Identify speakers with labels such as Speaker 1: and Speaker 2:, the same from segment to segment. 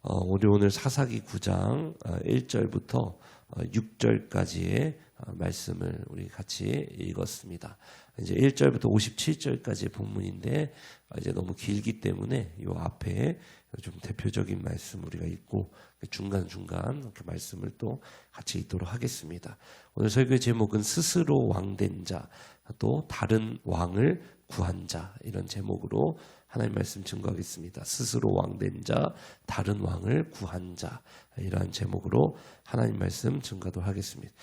Speaker 1: 우리 오늘 사사기 9장 1절부터 6절까지의 말씀을 우리 같이 읽었습니다. 이제 1절부터 57절까지의 본문인데 이제 너무 길기 때문에 이 앞에 좀 대표적인 말씀 우리가 읽고 중간중간 이렇게 말씀을 또 같이 읽도록 하겠습니다. 오늘 설교의 제목은 스스로 왕된 자, 또 다른 왕을 구한 자, 이런 제목으로 하나님 말씀 증거하겠습니다. 스스로 왕된 자, 다른 왕을 구한 자, 이러한 제목으로 하나님 말씀 증거하도록 하겠습니다.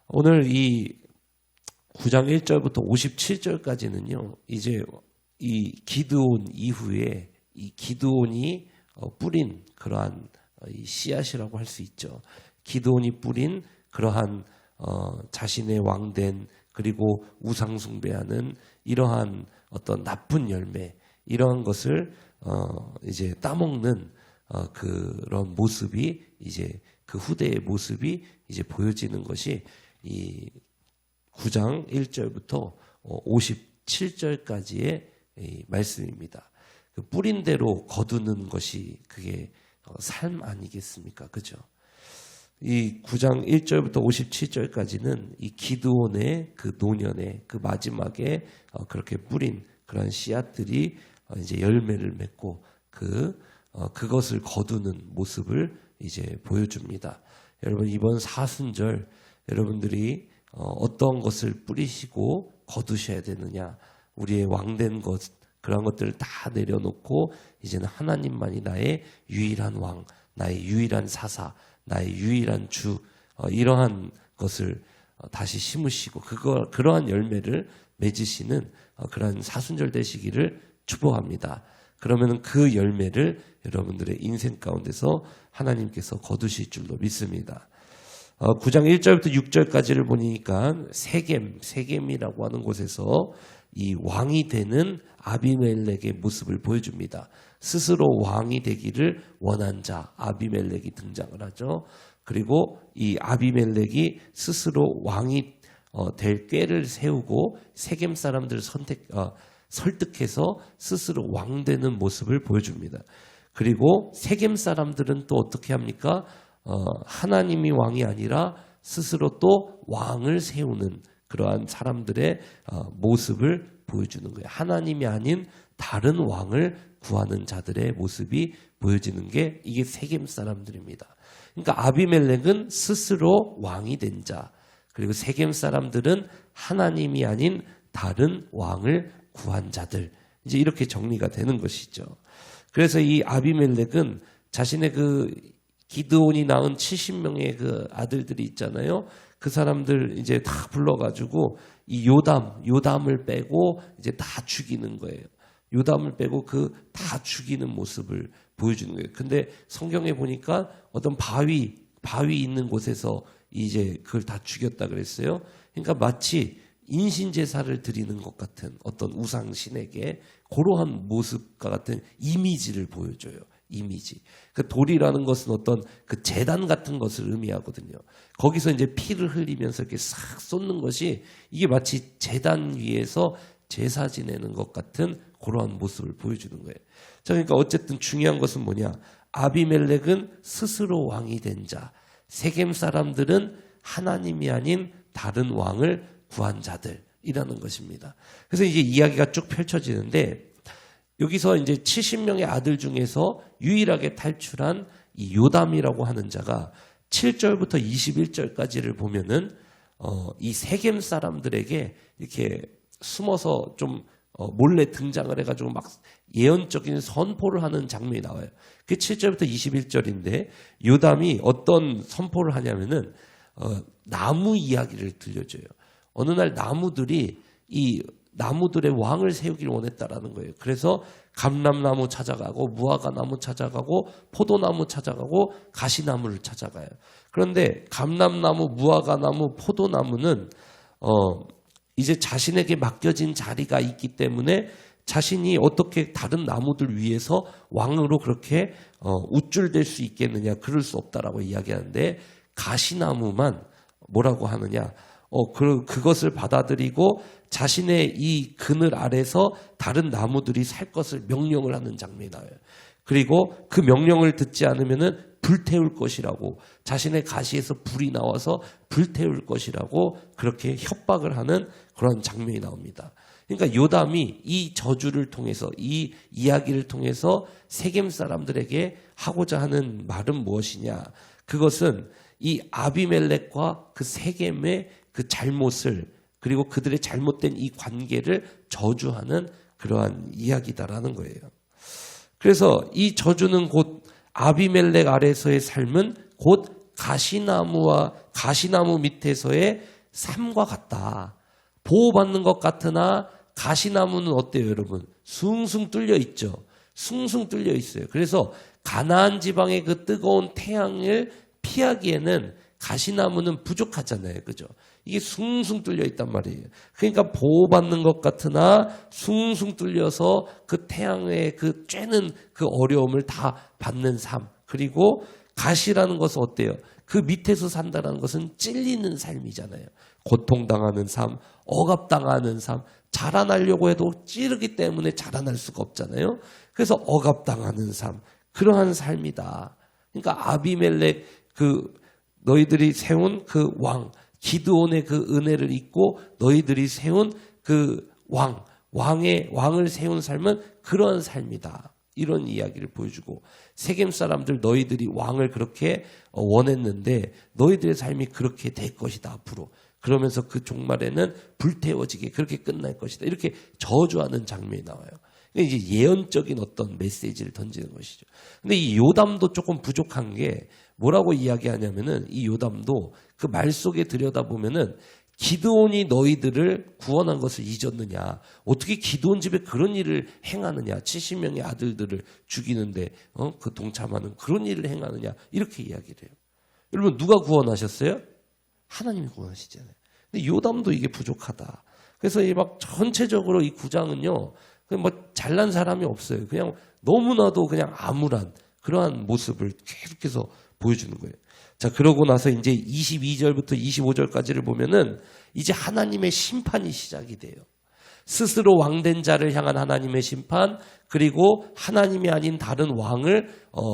Speaker 1: 오늘 이 9장 1절부터 57절까지는요, 이제 이 기드온 이후에 이 기드온이 뿌린 그러한 이 씨앗이라고 할 수 있죠. 기드온이 뿌린 그러한 자신의 왕된, 그리고 우상 숭배하는 이러한 어떤 나쁜 열매, 이러한 것을 이제 따먹는 그런 모습이, 이제 그 후대의 모습이 이제 보여지는 것이 이 9장 1절부터 57절까지의 말씀입니다. 그 뿌린 대로 거두는 것이 그게 삶 아니겠습니까? 그죠? 이 9장 1절부터 57절까지는 이 기드온의 그 노년의 그 마지막에 그렇게 뿌린 그런 씨앗들이 이제 열매를 맺고 그것을 거두는 모습을 이제 보여줍니다. 여러분, 이번 사순절 여러분들이 어떤 것을 뿌리시고 거두셔야 되느냐? 우리의 왕된 것, 그런 것들을 다 내려놓고 이제는 하나님만이 나의 유일한 왕, 나의 유일한 사사, 나의 유일한 주, 이러한 것을 다시 심으시고 그러한 열매를 맺으시는 그러한 사순절 되시기를 축복합니다. 그러면 그 열매를 여러분들의 인생 가운데서 하나님께서 거두실 줄로 믿습니다. 9장 1절부터 6절까지를 보니까 세겜이라고 하는 곳에서 이 왕이 되는 아비멜렉의 모습을 보여줍니다. 스스로 왕이 되기를 원한 자, 아비멜렉이 등장을 하죠. 그리고 이 아비멜렉이 스스로 왕이 될 꾀를 세우고 세겜 사람들을 설득해서 스스로 왕 되는 모습을 보여줍니다. 그리고 세겜 사람들은 또 어떻게 합니까? 하나님이 왕이 아니라 스스로 또 왕을 세우는 그러한 사람들의 모습을 보여주는 거예요. 하나님이 아닌 다른 왕을 구하는 자들의 모습이 보여지는 게 이게 세겜 사람들입니다. 그러니까 아비멜렉은 스스로 왕이 된 자, 그리고 세겜 사람들은 하나님이 아닌 다른 왕을 구한 자들, 이제 이렇게 정리가 되는 것이죠. 그래서 이 아비멜렉은 자신의 그 기드온이 낳은 70명의 그 아들들이 있잖아요. 그 사람들 이제 다 불러가지고 이 요담을 빼고 이제 다 죽이는 거예요. 요담을 빼고 다 죽이는 모습을 보여주는 거예요. 근데 성경에 보니까 어떤 바위 있는 곳에서 이제 그걸 다 죽였다 그랬어요. 그러니까 마치 인신제사를 드리는 것 같은 어떤 우상신에게 그러한 모습과 같은 이미지를 보여줘요. 이미지. 그 돌이라는 것은 어떤 그 제단 같은 것을 의미하거든요. 거기서 이제 피를 흘리면서 이렇게 싹 쏟는 것이 이게 마치 제단 위에서 제사 지내는 것 같은 그러한 모습을 보여주는 거예요. 자, 그러니까 어쨌든 중요한 것은 뭐냐? 아비멜렉은 스스로 왕이 된 자, 세겜 사람들은 하나님이 아닌 다른 왕을 구한 자들이라는 것입니다. 그래서 이제 이야기가 쭉 펼쳐지는데 여기서 이제 70명의 아들 중에서 유일하게 탈출한 이 요담이라고 하는 자가 7절부터 21절까지를 보면은 이 세겜 사람들에게 이렇게 숨어서 좀 몰래 등장을 해가지고 막 예언적인 선포를 하는 장면이 나와요. 그게 7절부터 21절인데 요담이 어떤 선포를 하냐면은 나무 이야기를 들려줘요. 어느 날 나무들이 이 나무들의 왕을 세우기를 원했다라는 거예요. 그래서 감람나무 찾아가고 무화과나무 찾아가고 포도나무 찾아가고 가시나무를 찾아가요. 그런데 감람나무, 무화과나무, 포도나무는 이제 자신에게 맡겨진 자리가 있기 때문에 자신이 어떻게 다른 나무들 위해서 왕으로 그렇게 우쭐댈 수 있겠느냐, 그럴 수 없다라고 이야기하는데 가시나무만 뭐라고 하느냐, 그것을 받아들이고 자신의 이 그늘 아래서 다른 나무들이 살 것을 명령을 하는 장면이 나와요. 그리고 그 명령을 듣지 않으면은 불태울 것이라고, 자신의 가시에서 불이 나와서 불태울 것이라고 그렇게 협박을 하는 그런 장면이 나옵니다. 그러니까 요담이 이 저주를 통해서, 이 이야기를 통해서 세겜 사람들에게 하고자 하는 말은 무엇이냐? 그것은 이 아비멜렉과 그 세겜의 그 잘못을, 그리고 그들의 잘못된 이 관계를 저주하는 그러한 이야기다라는 거예요. 그래서 이 저주는 곧 아비멜렉 아래서의 삶은 곧 가시나무 밑에서의 삶과 같다. 보호받는 것 같으나 가시나무는 어때요, 여러분? 숭숭 뚫려 있죠. 숭숭 뚫려 있어요. 그래서 가나안 지방의 그 뜨거운 태양을 피하기에는 가시나무는 부족하잖아요. 그죠? 이게 숭숭 뚫려 있단 말이에요. 그러니까 보호받는 것 같으나 숭숭 뚫려서 그 태양의 그 쬐는 그 어려움을 다 받는 삶. 그리고 가시라는 것은 어때요? 그 밑에서 산다는 것은 찔리는 삶이잖아요. 고통당하는 삶, 억압당하는 삶, 자라나려고 해도 찌르기 때문에 자라날 수가 없잖아요. 그래서 억압당하는 삶, 그러한 삶이다. 그러니까 아비멜렉 너희들이 세운 그 왕, 기드온의 그 은혜를 잊고 너희들이 세운 그 왕을 세운 삶은 그런 삶이다. 이런 이야기를 보여주고, 세겜 사람들 너희들이 왕을 그렇게 원했는데 너희들의 삶이 그렇게 될 것이다 앞으로. 그러면서 그 종말에는 불태워지게 그렇게 끝날 것이다. 이렇게 저주하는 장면이 나와요. 이제 예언적인 어떤 메시지를 던지는 것이죠. 근데 이 요담도 조금 부족한 게 뭐라고 이야기하냐면은, 이 요담도 그 말 속에 들여다보면은 기드온이 너희들을 구원한 것을 잊었느냐? 어떻게 기드온 집에 그런 일을 행하느냐? 70명의 아들들을 죽이는데 그 동참하는 그런 일을 행하느냐? 이렇게 이야기를 해요. 여러분, 누가 구원하셨어요? 하나님이 구원하시잖아요. 근데 요담도 이게 부족하다. 그래서 막 전체적으로 이 9장은요, 뭐 잘난 사람이 없어요. 그냥 너무나도 그냥 암울한 그러한 모습을 계속해서 보여주는 거예요. 자, 그러고 나서 이제 22절부터 25절까지를 보면은 이제 하나님의 심판이 시작이 돼요. 스스로 왕된 자를 향한 하나님의 심판, 그리고 하나님이 아닌 다른 왕을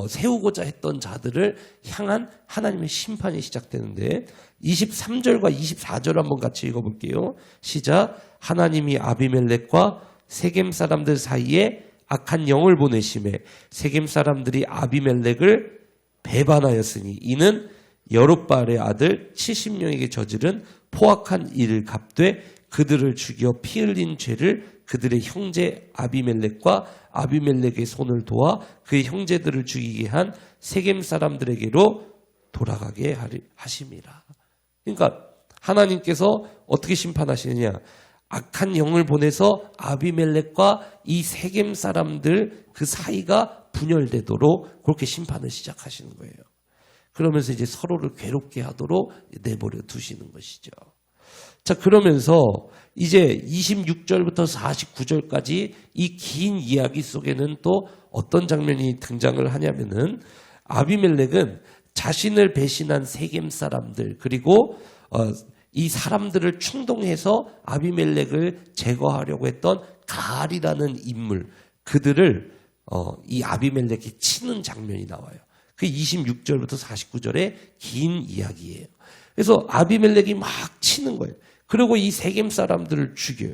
Speaker 1: 세우고자 했던 자들을 향한 하나님의 심판이 시작되는데, 23절과 24절 한번 같이 읽어볼게요. 시작. 하나님이 아비멜렉과 세겜 사람들 사이에 악한 영을 보내심에 세겜 사람들이 아비멜렉을 배반하였으니 이는 여룻바알의 아들 70명에게 저지른 포악한 일을 갚되 그들을 죽여 피 흘린 죄를 그들의 형제 아비멜렉과 아비멜렉의 손을 도와 그의 형제들을 죽이게 한 세겜 사람들에게로 돌아가게 하심이라. 그러니까 하나님께서 어떻게 심판하시느냐? 악한 영을 보내서 아비멜렉과 이 세겜 사람들 그 사이가 분열되도록 그렇게 심판을 시작하시는 거예요. 그러면서 이제 서로를 괴롭게 하도록 내버려 두시는 것이죠. 자, 그러면서 이제 26절부터 49절까지 이 긴 이야기 속에는 또 어떤 장면이 등장을 하냐면은, 아비멜렉은 자신을 배신한 세겜 사람들, 그리고 이 사람들을 충동해서 아비멜렉을 제거하려고 했던 가알이라는 인물, 그들을 이 아비멜렉이 치는 장면이 나와요. 그 26절부터 49절의 긴 이야기예요. 그래서 아비멜렉이 막 치는 거예요. 그리고 이 세겜 사람들을 죽여요.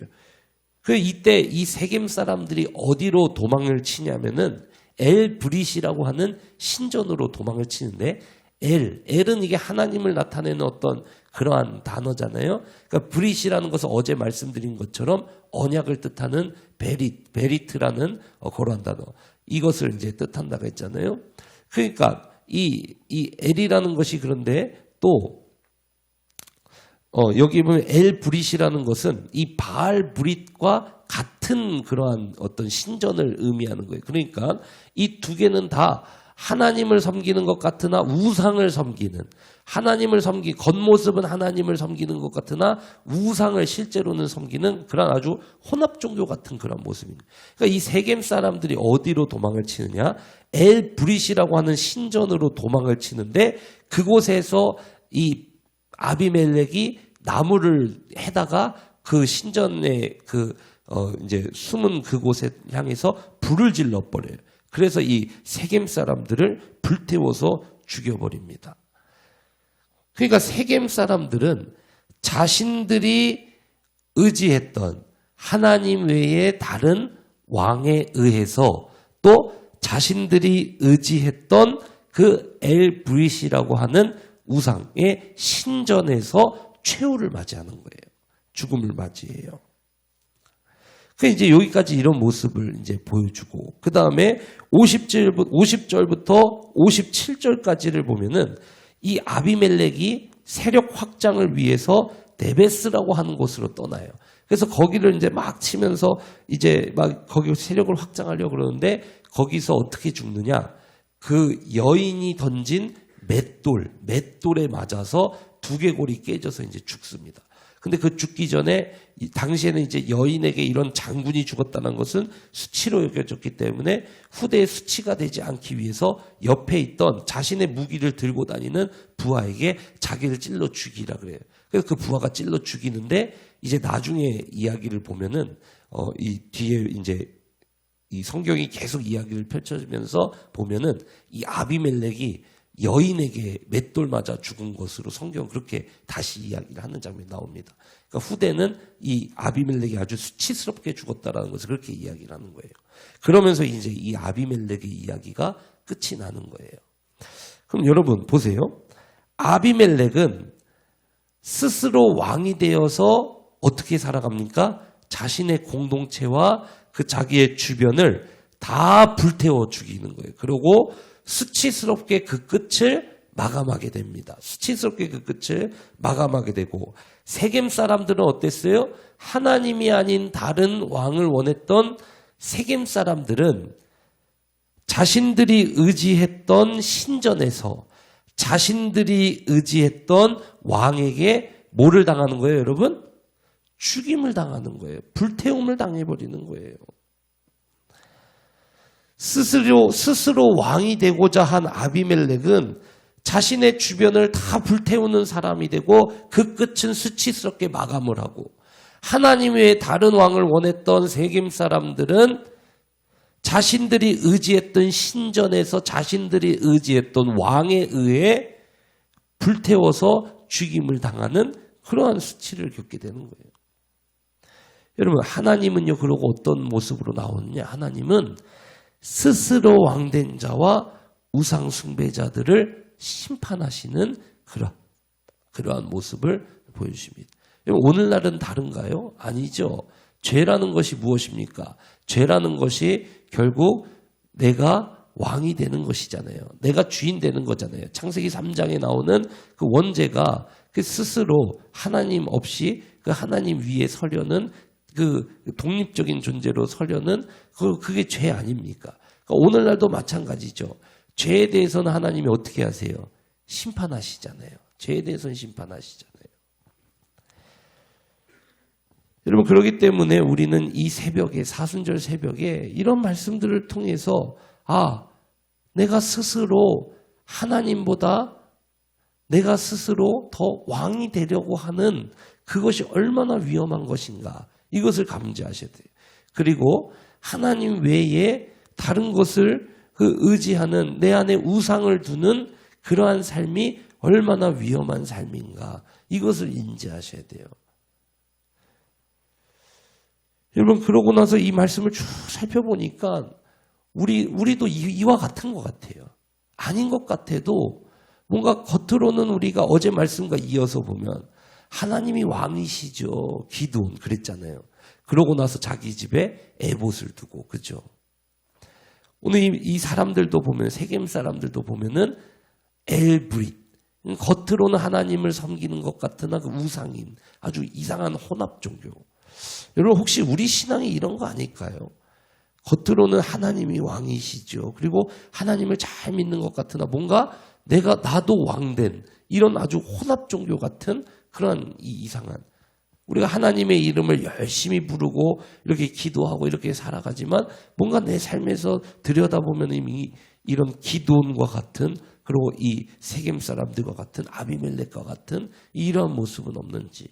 Speaker 1: 이때 이 세겜 사람들이 어디로 도망을 치냐면은 엘브릿이라고 하는 신전으로 도망을 치는데, 엘은 이게 하나님을 나타내는 어떤 그러한 단어잖아요. 그러니까 브릿이라는 것은 어제 말씀드린 것처럼 언약을 뜻하는 베리트라는 그러한 단어. 이것을 이제 뜻한다고 했잖아요. 그러니까 이 엘이라는 것이, 그런데 또 여기 보면 엘브릿이라는 것은 이 바알 브릿과 같은 그러한 어떤 신전을 의미하는 거예요. 그러니까 이 두 개는 다 하나님을 섬기는 것 같으나 우상을 섬기는, 겉모습은 하나님을 섬기는 것 같으나 우상을 실제로는 섬기는 그런 아주 혼합 종교 같은 그런 모습입니다. 그러니까 이 세겜 사람들이 어디로 도망을 치느냐? 엘브릿이라고 하는 신전으로 도망을 치는데, 그곳에서 이 아비멜렉이 나무를 해다가 그 신전의 이제 숨은 그곳에 향해서 불을 질러 버려요. 그래서 이 세겜 사람들을 불태워서 죽여버립니다. 그러니까 세겜 사람들은 자신들이 의지했던 하나님 외에 다른 왕에 의해서 또 자신들이 의지했던 그 엘브릿이라고 하는 우상의 신전에서 최후를 맞이하는 거예요. 죽음을 맞이해요. 그 이제 여기까지 이런 모습을 이제 보여주고 그 다음에 50절부터 57절까지를 보면은 이 아비멜렉이 세력 확장을 위해서 데베스라고 하는 곳으로 떠나요. 그래서 거기를 이제 막 치면서 이제 막 거기 세력을 확장하려고 그러는데 거기서 어떻게 죽느냐? 그 여인이 던진 맷돌에 맞아서 두개골이 깨져서 이제 죽습니다. 근데 그 죽기 전에 당시에는 이제 여인에게 이런 장군이 죽었다는 것은 수치로 여겨졌기 때문에 후대에 수치가 되지 않기 위해서 옆에 있던 자신의 무기를 들고 다니는 부하에게 자기를 찔러 죽이라 그래요. 그래서 그 부하가 찔러 죽이는데 이제 나중에 이야기를 보면은 이 뒤에 이제 이 성경이 계속 이야기를 펼쳐지면서 보면은 이 아비멜렉이 여인에게 맷돌 맞아 죽은 것으로 성경 그렇게 다시 이야기를 하는 장면이 나옵니다. 그러니까 후대는 이 아비멜렉이 아주 수치스럽게 죽었다라는 것을 그렇게 이야기를 하는 거예요. 그러면서 이제 이 아비멜렉의 이야기가 끝이 나는 거예요. 그럼 여러분 보세요. 아비멜렉은 스스로 왕이 되어서 어떻게 살아갑니까? 자신의 공동체와 그 자기의 주변을 다 불태워 죽이는 거예요. 그리고 수치스럽게 그 끝을 마감하게 됩니다. 수치스럽게 그 끝을 마감하게 되고 세겜 사람들은 어땠어요? 하나님이 아닌 다른 왕을 원했던 세겜 사람들은 자신들이 의지했던 신전에서 자신들이 의지했던 왕에게 뭐를 당하는 거예요, 여러분? 죽임을 당하는 거예요. 불태움을 당해버리는 거예요. 스스로 왕이 되고자 한 아비멜렉은 자신의 주변을 다 불태우는 사람이 되고 그 끝은 수치스럽게 마감을 하고 하나님 외에 다른 왕을 원했던 세겜 사람들은 자신들이 의지했던 신전에서 자신들이 의지했던 왕에 의해 불태워서 죽임을 당하는 그러한 수치를 겪게 되는 거예요. 여러분 하나님은요 그러고 어떤 모습으로 나오느냐? 하나님은 스스로 왕된 자와 우상 숭배자들을 심판하시는 그러한 모습을 보여주십니다. 오늘날은 다른가요? 아니죠. 죄라는 것이 무엇입니까? 죄라는 것이 결국 내가 왕이 되는 것이잖아요. 내가 주인 되는 거잖아요. 창세기 3장에 나오는 그 원죄가 그 스스로 하나님 없이 그 하나님 위에 서려는 그 독립적인 존재로 서려는 그게 죄 아닙니까? 그러니까 오늘날도 마찬가지죠. 죄에 대해서는 하나님이 어떻게 하세요? 심판하시잖아요. 죄에 대해서는 심판하시잖아요. 여러분 그렇기 때문에 우리는 이 새벽에 사순절 새벽에 이런 말씀들을 통해서 내가 스스로 하나님보다 내가 스스로 더 왕이 되려고 하는 그것이 얼마나 위험한 것인가 이것을 감지하셔야 돼요. 그리고 하나님 외에 다른 것을 의지하는 내 안에 우상을 두는 그러한 삶이 얼마나 위험한 삶인가 이것을 인지하셔야 돼요. 여러분 그러고 나서 이 말씀을 쭉 살펴보니까 우리도 이와 같은 것 같아요. 아닌 것 같아도 뭔가 겉으로는 우리가 어제 말씀과 이어서 보면 하나님이 왕이시죠. 기드온 그랬잖아요. 그러고 나서 자기 집에 에봇을 두고 그죠. 오늘 이 사람들도 보면 세겜 사람들도 보면은 엘브릿 겉으로는 하나님을 섬기는 것 같으나 그 우상인 아주 이상한 혼합 종교. 여러분 혹시 우리 신앙이 이런 거 아닐까요? 겉으로는 하나님이 왕이시죠. 그리고 하나님을 잘 믿는 것 같으나 뭔가 나도 왕된 이런 아주 혼합 종교 같은 그런 이상한 우리가 하나님의 이름을 열심히 부르고 이렇게 기도하고 이렇게 살아가지만 뭔가 내 삶에서 들여다보면 이미 이런 기드온과 같은 그리고 이 세겜 사람들과 같은 아비멜렉과 같은 이런 모습은 없는지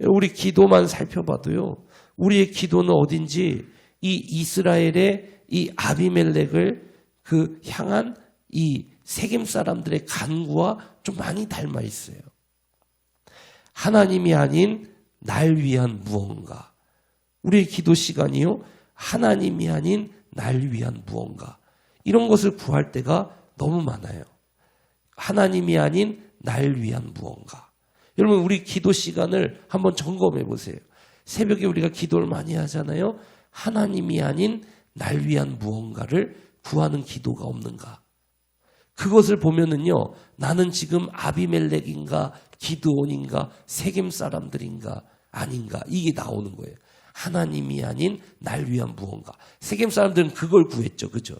Speaker 1: 우리 기도만 살펴봐도요. 우리의 기도는 어딘지 이 이스라엘의 이 아비멜렉을 그 향한 이 세겜 사람들의 간구와 좀 많이 닮아 있어요. 하나님이 아닌 날 위한 무언가. 우리의 기도 시간이요. 하나님이 아닌 날 위한 무언가. 이런 것을 구할 때가 너무 많아요. 하나님이 아닌 날 위한 무언가. 여러분 우리 기도 시간을 한번 점검해 보세요. 새벽에 우리가 기도를 많이 하잖아요. 하나님이 아닌 날 위한 무언가를 구하는 기도가 없는가. 그것을 보면은요. 나는 지금 아비멜렉인가 기드온인가 세겜 사람들인가 아닌가 이게 나오는 거예요. 하나님이 아닌 날 위한 무언가. 세겜 사람들은 그걸 구했죠. 그죠?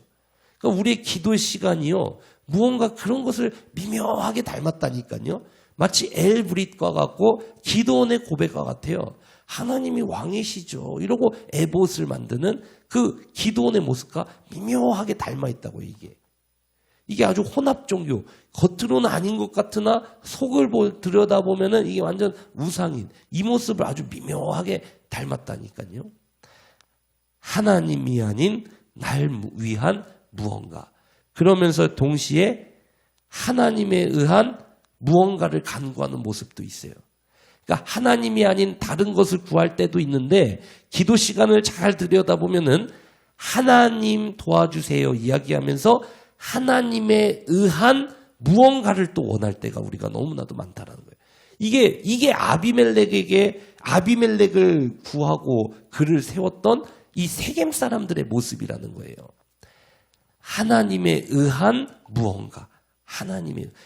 Speaker 1: 그러니까 우리의 기도 시간이요. 무언가 그런 것을 미묘하게 닮았다니까요. 마치 엘브릿과 같고 기드온의 고백과 같아요. 하나님이 왕이시죠. 이러고 에봇을 만드는 그 기드온의 모습과 미묘하게 닮아 있다고 이게 아주 혼합 종교. 겉으로는 아닌 것 같으나 속을 들여다보면은 이게 완전 우상인 이 모습을 아주 미묘하게 닮았다니까요. 하나님이 아닌 날 위한 무언가. 그러면서 동시에 하나님에 의한 무언가를 간구하는 모습도 있어요. 그러니까 하나님이 아닌 다른 것을 구할 때도 있는데 기도 시간을 잘 들여다보면은 하나님 도와주세요 이야기하면서 하나님에 의한 무언가를 또 원할 때가 우리가 너무나도 많다라는 거예요. 이게 아비멜렉을 구하고 그를 세웠던 이 세겜 사람들의 모습이라는 거예요. 하나님에 의한 무언가.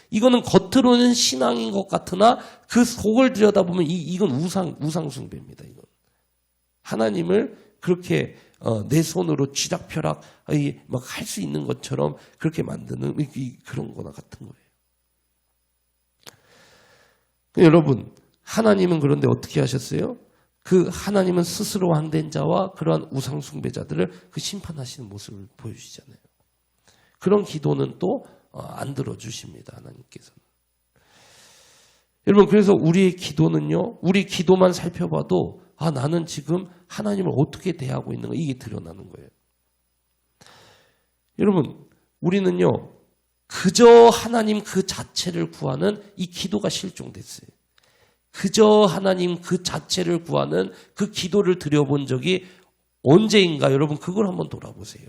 Speaker 1: 이거는 겉으로는 신앙인 것 같으나 그 속을 들여다보면 이건 우상 숭배입니다. 이건. 하나님을 그렇게 내 손으로 쥐락펴락 막 할 수 있는 것처럼 그렇게 만드는 그런 거나 같은 거예요. 여러분, 하나님은 그런데 어떻게 하셨어요? 그 하나님은 스스로 왕된 자와 그러한 우상 숭배자들을 그 심판하시는 모습을 보여주시잖아요. 그런 기도는 또 안 들어주십니다. 하나님께서는. 여러분 그래서 우리의 기도는요. 우리 기도만 살펴봐도 나는 지금 하나님을 어떻게 대하고 있는가 이게 드러나는 거예요. 여러분 우리는요. 그저 하나님 그 자체를 구하는 이 기도가 실종됐어요. 그저 하나님 그 자체를 구하는 그 기도를 드려본 적이 언제인가 여러분 그걸 한번 돌아보세요.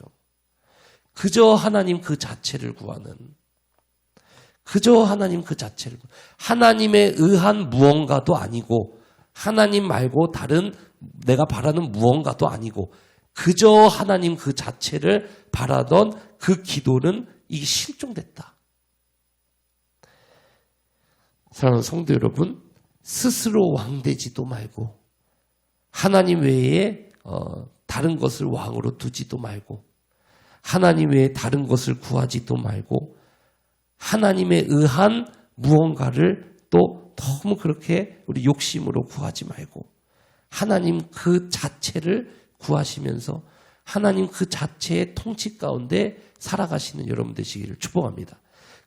Speaker 1: 그저 하나님 그 자체를 구하는 그저 하나님 그 자체를 하나님에 의한 무언가도 아니고 하나님 말고 다른 내가 바라는 무언가도 아니고 그저 하나님 그 자체를 바라던 그 기도는 이게 실종됐다. 사랑하는 성도 여러분 스스로 왕되지도 말고 하나님 외에 다른 것을 왕으로 두지도 말고 하나님 외에 다른 것을 구하지도 말고 하나님에 의한 무언가를 또 너무 그렇게 우리 욕심으로 구하지 말고 하나님 그 자체를 구하시면서 하나님 그 자체의 통치 가운데 살아가시는 여러분 되시기를 축복합니다.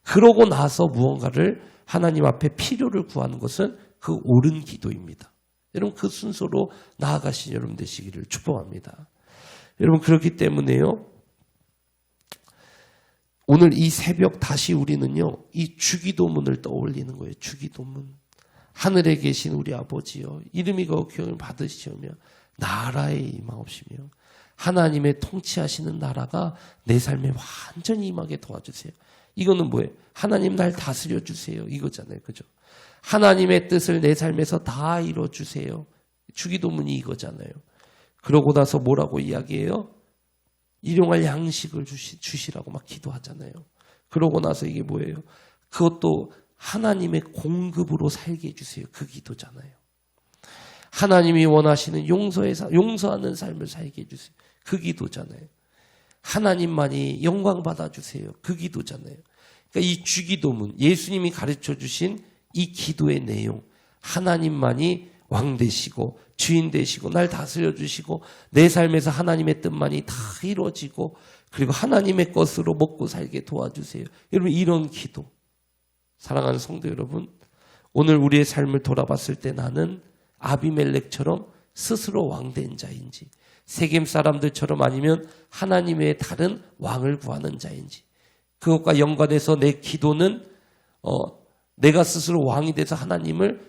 Speaker 1: 그러고 나서 무언가를 하나님 앞에 필요를 구하는 것은 그 옳은 기도입니다. 여러분 그 순서로 나아가신 여러분 되시기를 축복합니다. 여러분 그렇기 때문에요. 오늘 이 새벽 다시 우리는요. 이 주기도문을 떠올리는 거예요. 주기도문. 하늘에 계신 우리 아버지여 이름이 거룩히 여김을 받으시오며 나라에 임하옵시며 하나님의 통치하시는 나라가 내 삶에 완전히 임하게 도와주세요. 이거는 뭐예요? 하나님 날 다스려 주세요. 이거잖아요. 그죠? 하나님의 뜻을 내 삶에서 다 이뤄주세요. 주기도문이 이거잖아요. 그러고 나서 뭐라고 이야기해요? 일용할 양식을 주시라고 막 기도하잖아요. 그러고 나서 이게 뭐예요? 그것도 하나님의 공급으로 살게 해주세요. 그 기도잖아요. 하나님이 원하시는 용서하는 삶을 살게 해주세요. 그 기도잖아요. 하나님만이 영광 받아주세요. 그 기도잖아요. 그러니까 이 주기도문, 예수님이 가르쳐 주신 이 기도의 내용, 하나님만이 왕 되시고 주인 되시고 날 다스려 주시고 내 삶에서 하나님의 뜻만이 다 이루어지고 그리고 하나님의 것으로 먹고 살게 도와주세요. 여러분 이런 기도. 사랑하는 성도 여러분, 오늘 우리의 삶을 돌아봤을 때 나는 아비멜렉처럼 스스로 왕된 자인지 세겜 사람들처럼 아니면 하나님의 다른 왕을 구하는 자인지, 그것과 연관해서 내 기도는 내가 스스로 왕이 돼서 하나님을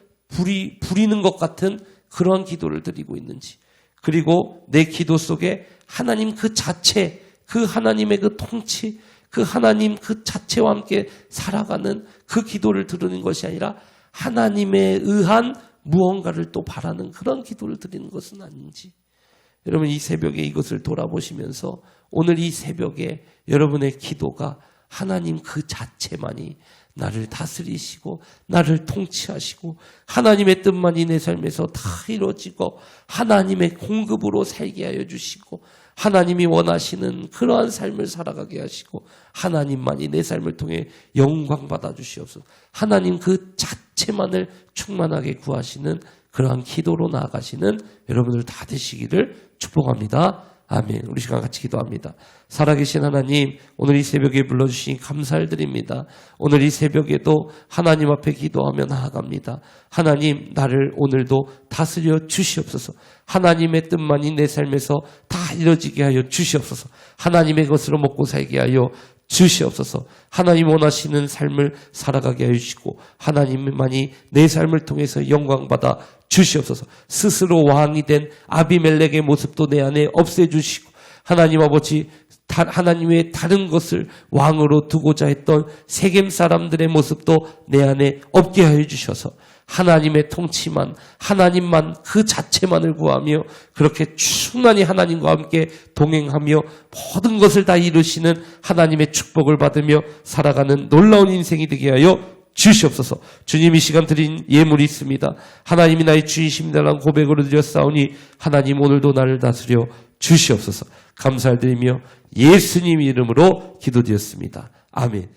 Speaker 1: 부리는 것 같은 그런 기도를 드리고 있는지, 그리고 내 기도 속에 하나님 그 자체, 그 하나님의 그 통치, 그 하나님 그 자체와 함께 살아가는 그 기도를 드리는 것이 아니라 하나님에 의한 무언가를 또 바라는 그런 기도를 드리는 것은 아닌지, 여러분 이 새벽에 이것을 돌아보시면서 오늘 이 새벽에 여러분의 기도가 하나님 그 자체만이 나를 다스리시고 나를 통치하시고 하나님의 뜻만이 내 삶에서 다 이루어지고 하나님의 공급으로 살게 하여 주시고 하나님이 원하시는 그러한 삶을 살아가게 하시고 하나님만이 내 삶을 통해 영광 받아 주시옵소서. 하나님 그 자체만을 충만하게 구하시는 그러한 기도로 나아가시는 여러분들 다 되시기를 축복합니다. 아멘. 우리 시간 같이 기도합니다. 살아계신 하나님, 오늘 이 새벽에 불러주신 감사를 드립니다. 오늘 이 새벽에도 하나님 앞에 기도하며 나아갑니다. 하나님, 나를 오늘도 다스려 주시옵소서. 하나님의 뜻만이 내 삶에서 다 이루어지게 하여 주시옵소서. 하나님의 것으로 먹고 살게 하여 주시옵소서. 하나님 원하시는 삶을 살아가게 해주시고 하나님만이 내 삶을 통해서 영광받아 주시옵소서. 스스로 왕이 된 아비멜렉의 모습도 내 안에 없애주시고 하나님 아버지, 하나님의 다른 것을 왕으로 두고자 했던 세겜 사람들의 모습도 내 안에 없게 하여 주셔서 하나님의 통치만, 하나님만 그 자체만을 구하며 그렇게 충만히 하나님과 함께 동행하며 모든 것을 다 이루시는 하나님의 축복을 받으며 살아가는 놀라운 인생이 되게 하여 주시옵소서. 주님, 이 시간 드린 예물이 있습니다. 하나님이 나의 주이십니다라는 고백으로 드렸사오니 하나님 오늘도 나를 다스려 주시옵소서. 감사를 드리며 예수님 이름으로 기도드렸습니다. 아멘.